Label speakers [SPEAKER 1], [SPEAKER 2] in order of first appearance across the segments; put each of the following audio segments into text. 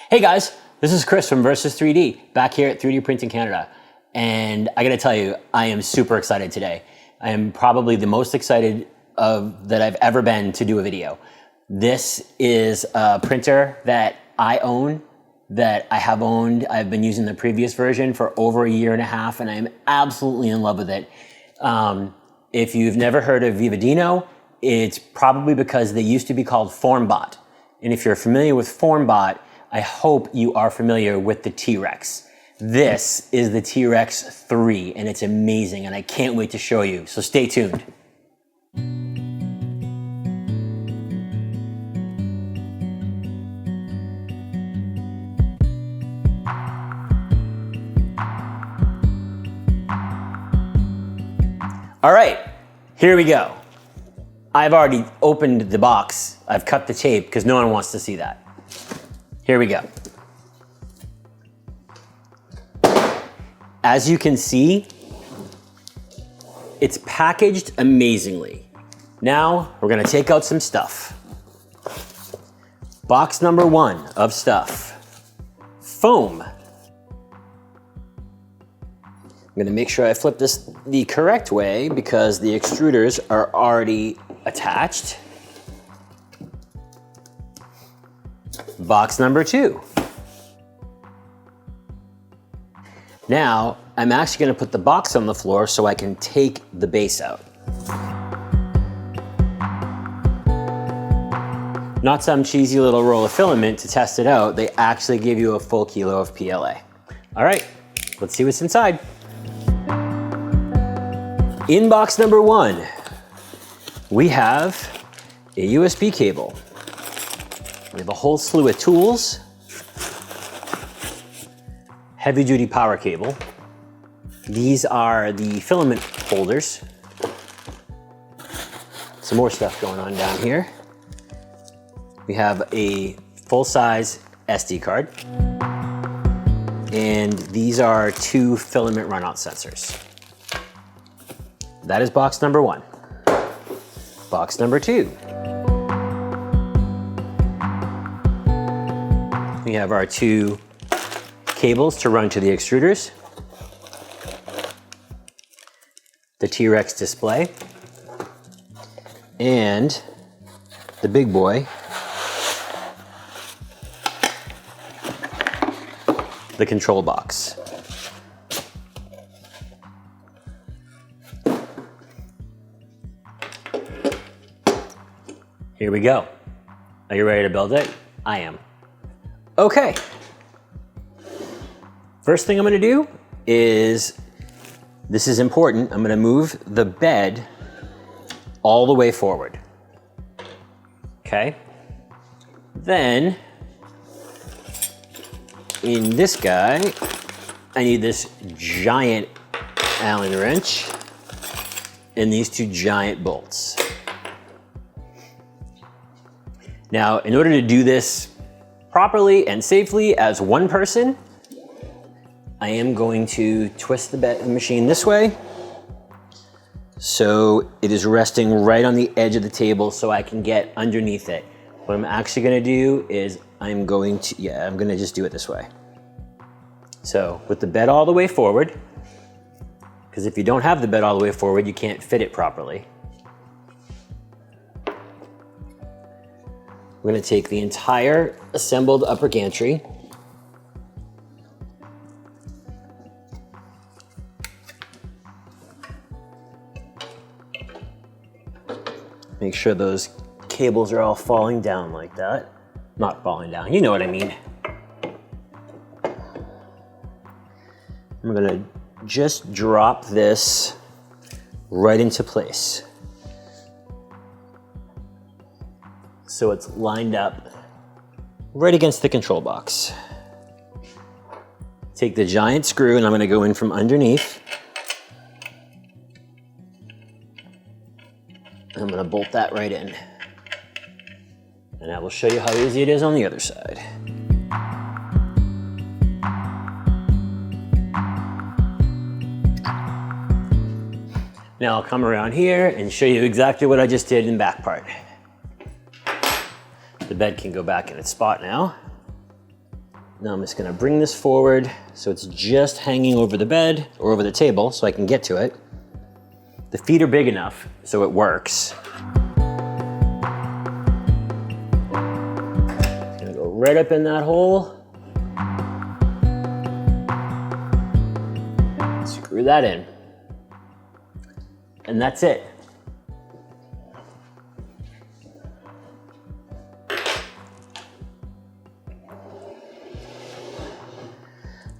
[SPEAKER 1] Hey guys, this is Chris from Versus 3D, back here at 3D Printing Canada. And I gotta tell you, I am super excited today. I am probably the most excited that I've ever been to do a video. This is a printer that I own, that I have owned. I've been using the previous version for over a year and a half, and I am absolutely in love with it. If you've never heard of Vivedino, it's probably because they used to be called Formbot. And if you're familiar with Formbot, I hope you are familiar with the T-rex. This is the T-rex 3, and it's amazing, and I can't wait to show you, so stay tuned. All right, here we go. I've already opened the box. I've cut the tape because no one wants to see that. Here we go. As you can see, it's packaged amazingly. Now we're gonna take out some stuff. Box number 1 of stuff. Foam. I'm gonna make sure I flip this the correct way because the extruders are already attached. Box number 2. Now, I'm actually gonna put the box on the floor so I can take the base out. Not some cheesy little roll of filament to test it out, they actually give you a full kilo of PLA. All right, let's see what's inside. In box number 1, we have a USB cable. We have a whole slew of tools, heavy duty power cable. These are the filament holders. Some more stuff going on down here. We have a full-size SD card. And these are 2 filament runout sensors. That is box number 1. Box number 2. We have our 2 cables to run to the extruders, the T-rex display, and the big boy, the control box. Here we go. Are you ready to build it? I am. Okay. First thing I'm gonna do is, this is important, I'm gonna move the bed all the way forward. Okay? Then, in this guy, I need this giant Allen wrench and these 2 giant bolts. Now, in order to do this properly and safely as one person, I am going to twist the machine this way so it is resting right on the edge of the table so I can get underneath it. What I'm actually gonna do is I'm gonna just do it this way. So with the bed all the way forward, because if you don't have the bed all the way forward, you can't fit it properly. We're gonna take the entire assembled upper gantry, make sure those cables are all falling down like that. Not falling down, you know what I mean. I'm gonna just drop this right into place, so it's lined up right against the control box. Take the giant screw and I'm gonna go in from underneath. I'm gonna bolt that right in. And I will show you how easy it is on the other side. Now I'll come around here and show you exactly what I just did in the back part. The bed can go back in its spot now. Now I'm just gonna bring this forward so it's just hanging over the bed or over the table so I can get to it. The feet are big enough so it works. It's gonna go right up in that hole. Screw that in. And that's it.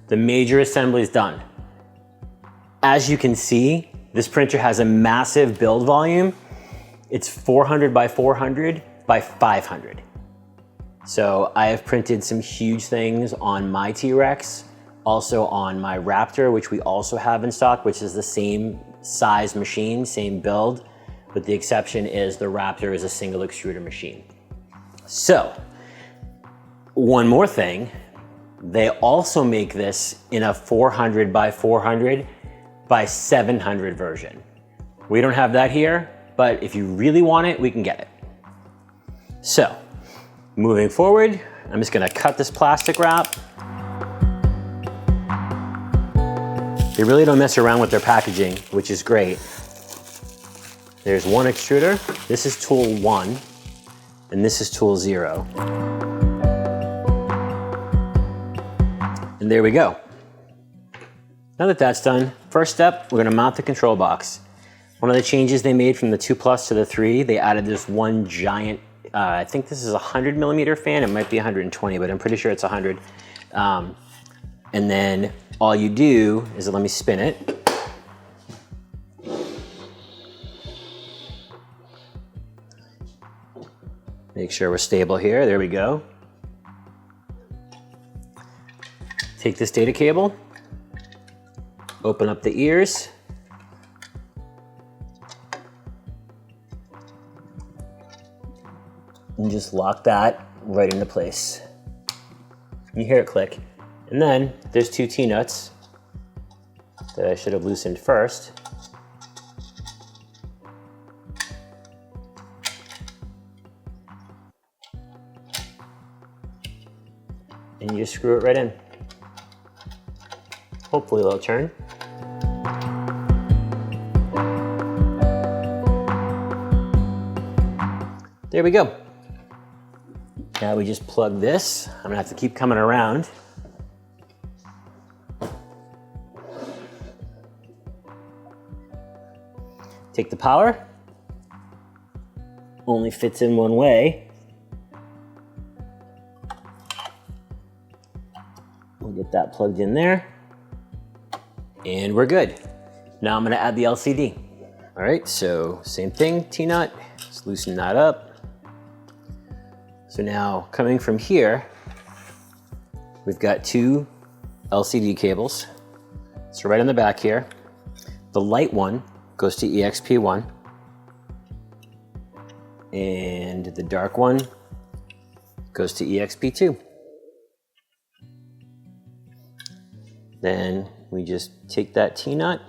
[SPEAKER 1] The major assembly is done. As you can see, this printer has a massive build volume. It's 400 by 400 by 500. So I have printed some huge things on my T-Rex, also on my Raptor, which we also have in stock, which is the same size machine, same build, but the exception is the Raptor is a single extruder machine. So, one more thing, they also make this in a 400 by 400 by 700 version. We don't have that here, but if you really want it, we can get it. So, moving forward, I'm just gonna cut this plastic wrap. They really don't mess around with their packaging, which is great. There's one extruder. This is tool 1, and this is tool 0. And there we go. Now that that's done, first step, we're gonna mount the control box. One of the changes they made from the 2 Plus to the 3, they added this one giant, I think this is a 100mm fan, it might be 120, but I'm pretty sure it's 100. And then all you do is, let me spin it. Make sure we're stable here, there we go. Take this data cable, open up the ears, and just lock that right into place. You hear it click. And then there's 2 T-nuts that I should have loosened first. And you just screw it right in. Hopefully they'll turn. There we go. Now we just plug this. I'm gonna have to keep coming around. Take the power. Only fits in one way. We'll get that plugged in there. And we're good. Now I'm gonna add the LCD. All right, so same thing, T-nut, just loosen that up. So now coming from here, we've got 2 LCD cables. So right on the back here, the light one goes to EXP1, and the dark one goes to EXP2. Then we just take that T-nut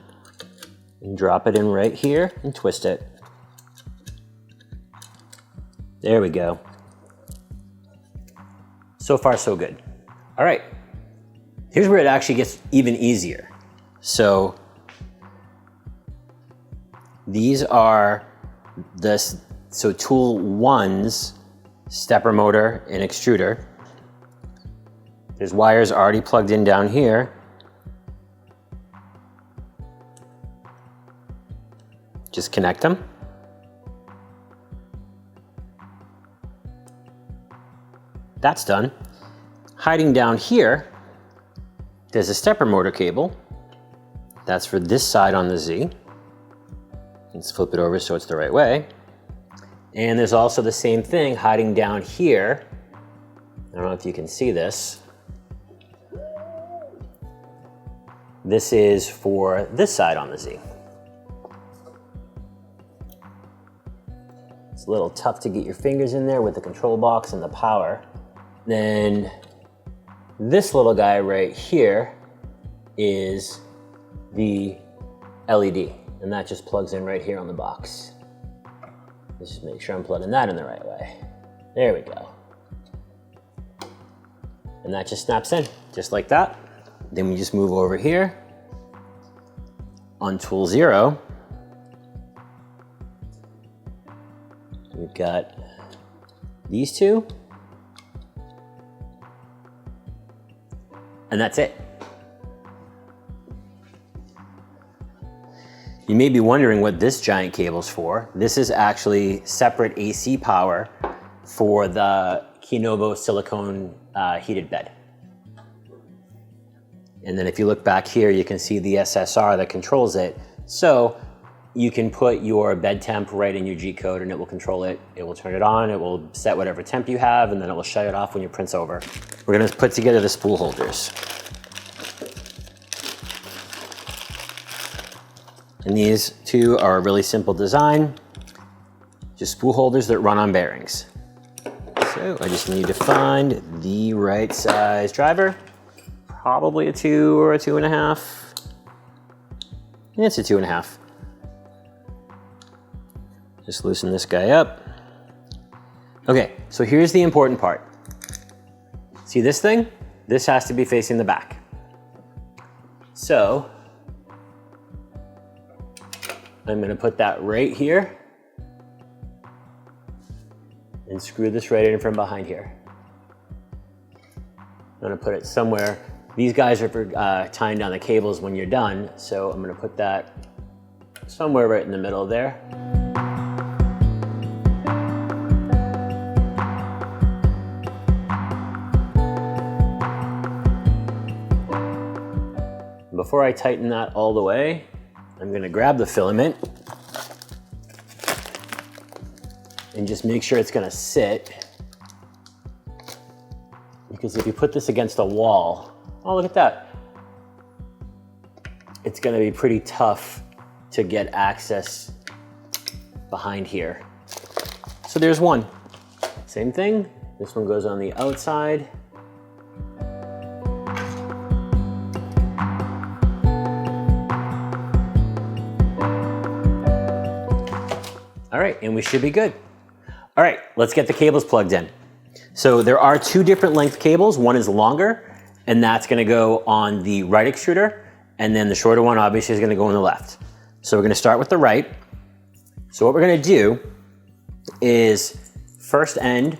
[SPEAKER 1] and drop it in right here and twist it. There we go. So far, so good. All right, here's where it actually gets even easier. So these are tool 1's stepper motor and extruder. There's wires already plugged in down here. Just connect them. That's done. Hiding down here, there's a stepper motor cable. That's for this side on the Z. Let's flip it over so it's the right way. And there's also the same thing hiding down here. I don't know if you can see this. This is for this side on the Z. It's a little tough to get your fingers in there with the control box and the power. Then this little guy right here is the LED, and that just plugs in right here on the box. Let's just make sure I'm plugging that in the right way. There we go. And that just snaps in, just like that. Then we just move over here on tool 0. We've got these two. And that's it. You may be wondering what this giant cable's for. This is actually separate AC power for the Kinobo silicone heated bed. And then if you look back here, you can see the SSR that controls it. So you can put your bed temp right in your G code and it will control it. It will turn it on, it will set whatever temp you have, and then it will shut it off when your print's over. We're gonna put together the spool holders. And these two are a really simple design, just spool holders that run on bearings. So I just need to find the right size driver, probably a 2 or a 2.5. It's a 2.5. Just loosen this guy up. Okay, so here's the important part. See this thing? This has to be facing the back. So I'm gonna put that right here and screw this right in from behind here. I'm gonna put it somewhere. These guys are for tying down the cables when you're done, so I'm gonna put that somewhere right in the middle there. Before I tighten that all the way, I'm gonna grab the filament and just make sure it's gonna sit. Because if you put this against a wall, oh, look at that. It's gonna be pretty tough to get access behind here. So there's one. Same thing, this one goes on the outside. All right, and we should be good. All right, let's get the cables plugged in. So there are 2 different length cables. One is longer, and that's gonna go on the right extruder, and then the shorter one obviously is gonna go on the left. So we're gonna start with the right. So what we're gonna do is first end,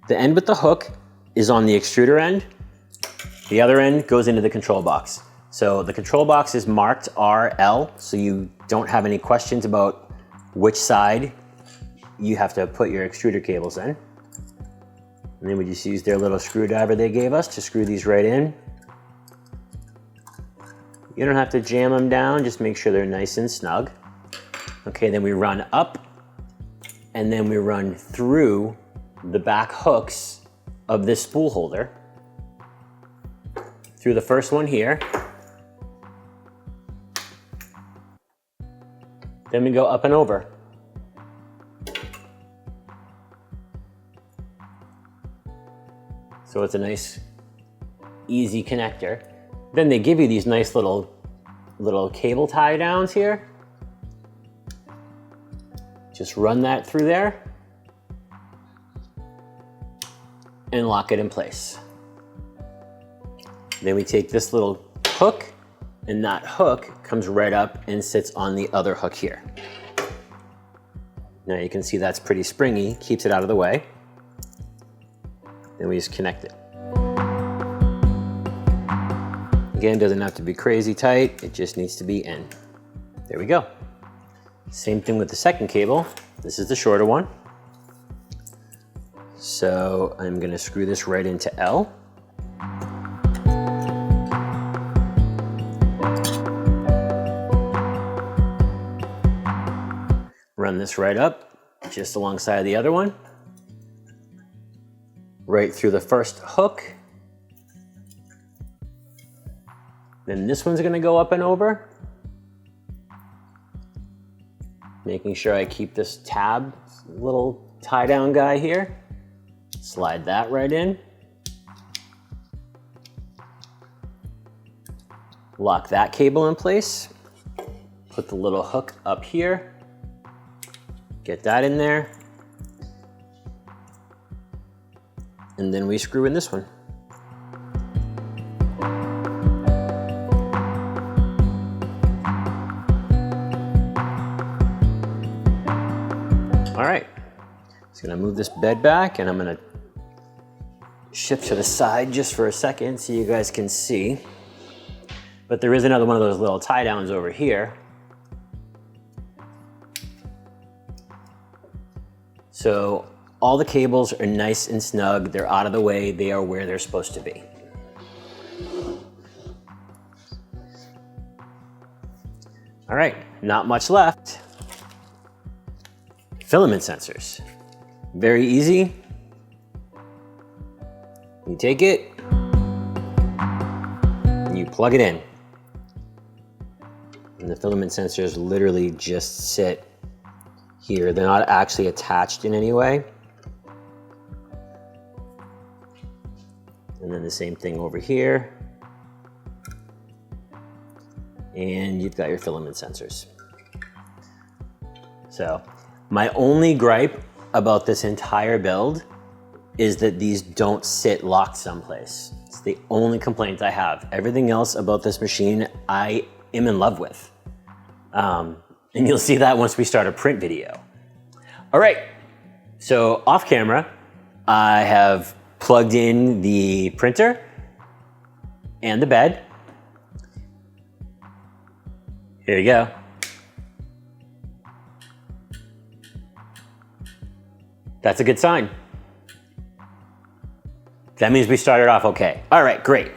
[SPEAKER 1] the end with the hook is on the extruder end. The other end goes into the control box. So the control box is marked RL, so you don't have any questions about which side you have to put your extruder cables in. And then we just use their little screwdriver they gave us to screw these right in. You don't have to jam them down, just make sure they're nice and snug. Okay, then we run up and then we run through the back hooks of this spool holder. Through the first one here. Then we go up and over. So it's a nice, easy connector. Then they give you these nice little cable tie downs here. Just run that through there and lock it in place. Then we take this little hook, and that hook comes right up and sits on the other hook here. Now you can see that's pretty springy, keeps it out of the way. Then we just connect it. Again, doesn't have to be crazy tight, it just needs to be in. There we go. Same thing with the second cable. This is the shorter one. So I'm gonna screw this right into L. Run this right up, just alongside the other one. Right through the first hook. Then this one's gonna go up and over. Making sure I keep this tab, little tie down guy here. Slide that right in. Lock that cable in place. Put the little hook up here. Get that in there. and then we screw in this one. All right, just gonna move this bed back, and I'm gonna shift to the side just for a second so you guys can see. But there is another one of those little tie downs over here. So all the cables are nice and snug. They're out of the way. They are where they're supposed to be. All right, not much left. Filament sensors. Very easy. You take it, and you plug it in. And the filament sensors literally just sit here. They're not actually attached in any way. And then the same thing over here. And you've got your filament sensors. So my only gripe about this entire build is that these don't sit locked someplace. It's the only complaint I have. Everything else about this machine, I am in love with. And you'll see that once we start a print video. All right, so off camera, I have plugged in the printer and the bed. Here you go. That's a good sign. That means we started off okay. All right, great.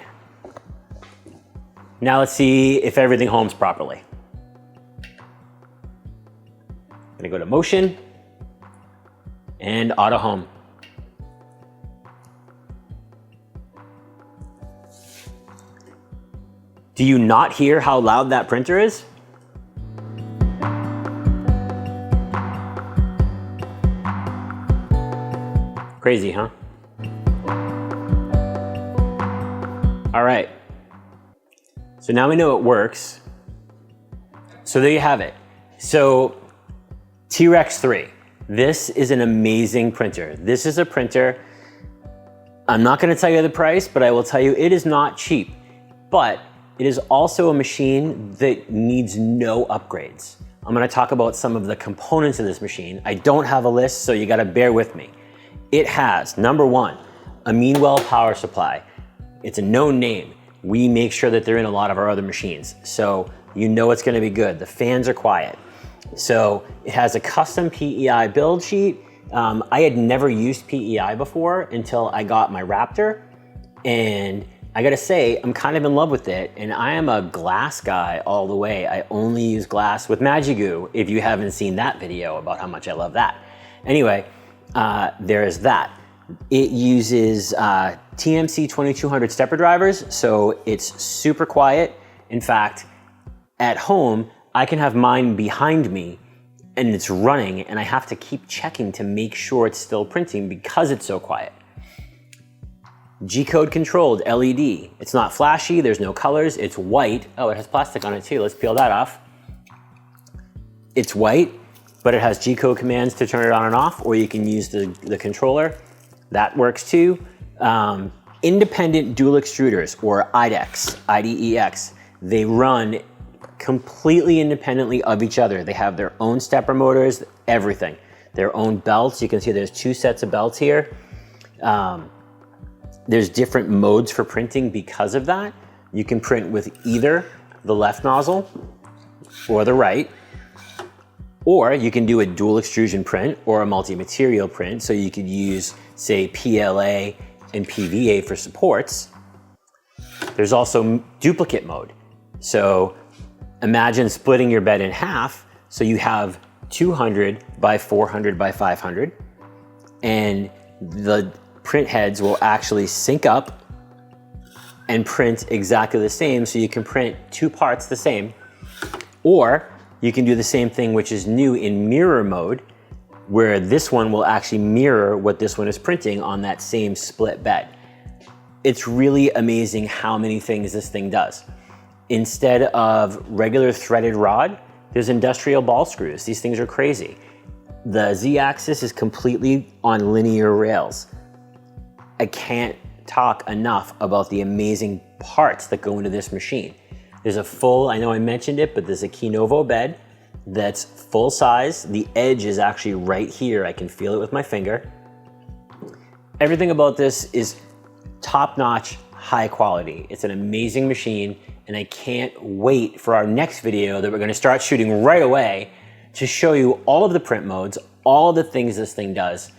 [SPEAKER 1] Now let's see if everything homes properly. I'm gonna go to motion and auto home. Do you not hear how loud that printer is? Crazy, huh? All right, so now we know it works. So there you have it. So T-Rex 3, this is an amazing printer. This is a printer, I'm not gonna tell you the price, but I will tell you it is not cheap, but it is also a machine that needs no upgrades. I'm gonna talk about some of the components of this machine. I don't have a list, so you gotta bear with me. It has, number one, a Meanwell power supply. It's a known name. We make sure that they're in a lot of our other machines. So you know it's gonna be good. The fans are quiet. So it has a custom PEI build sheet. I had never used PEI before until I got my Raptor. And I gotta say, I'm kind of in love with it. And I am a glass guy all the way. I only use glass with Magigoo, if you haven't seen that video about how much I love that. Anyway, there is that. It uses TMC 2200 stepper drivers, so it's super quiet. In fact, at home, I can have mine behind me and it's running and I have to keep checking to make sure it's still printing because it's so quiet. G-code controlled LED. It's not flashy, there's no colors, it's white. Oh, it has plastic on it too, let's peel that off. It's white, but it has G-code commands to turn it on and off, or you can use the controller. That works too. Independent dual extruders, or IDEX, IDEX. They run completely independently of each other. They have their own stepper motors, everything. Their own belts. You can see there's two sets of belts here. There's different modes for printing because of that. You can print with either the left nozzle or the right, or you can do a dual extrusion print or a multi-material print. So you could use, say, PLA and PVA for supports. There's also duplicate mode. So imagine splitting your bed in half. So you have 200 by 400 by 500, and the print heads will actually sync up and print exactly the same. So you can print two parts the same, or you can do the same thing, which is new in mirror mode, where this one will actually mirror what this one is printing on that same split bed. It's really amazing how many things this thing does. Instead of regular threaded rod, there's industrial ball screws. These things are crazy. The Z-axis is completely on linear rails. I can't talk enough about the amazing parts that go into this machine. There's a full, I know I mentioned it, but there's a Kinovo bed that's full size. The edge is actually right here. I can feel it with my finger. Everything about this is top-notch, high quality. It's an amazing machine, and I can't wait for our next video that we're gonna start shooting right away to show you all of the print modes, all the things this thing does.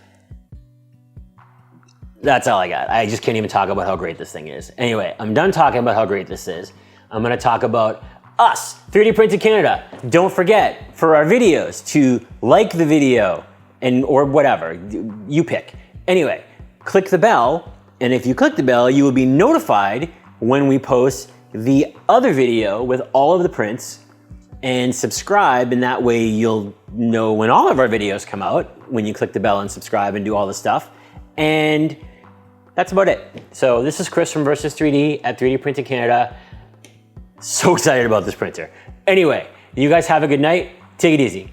[SPEAKER 1] That's all I got. I just can't even talk about how great this thing is. Anyway, I'm done talking about how great this is. I'm gonna talk about us, 3D Printing Canada. Don't forget for our videos to like the video or whatever, you pick. Anyway, click the bell, and if you click the bell, you will be notified when we post the other video with all of the prints, and subscribe, and that way you'll know when all of our videos come out, when you click the bell and subscribe and do all the stuff. And that's about it. So this is Chris from Versus 3D at 3D Printing Canada. So excited about this printer. Anyway, you guys have a good night. Take it easy.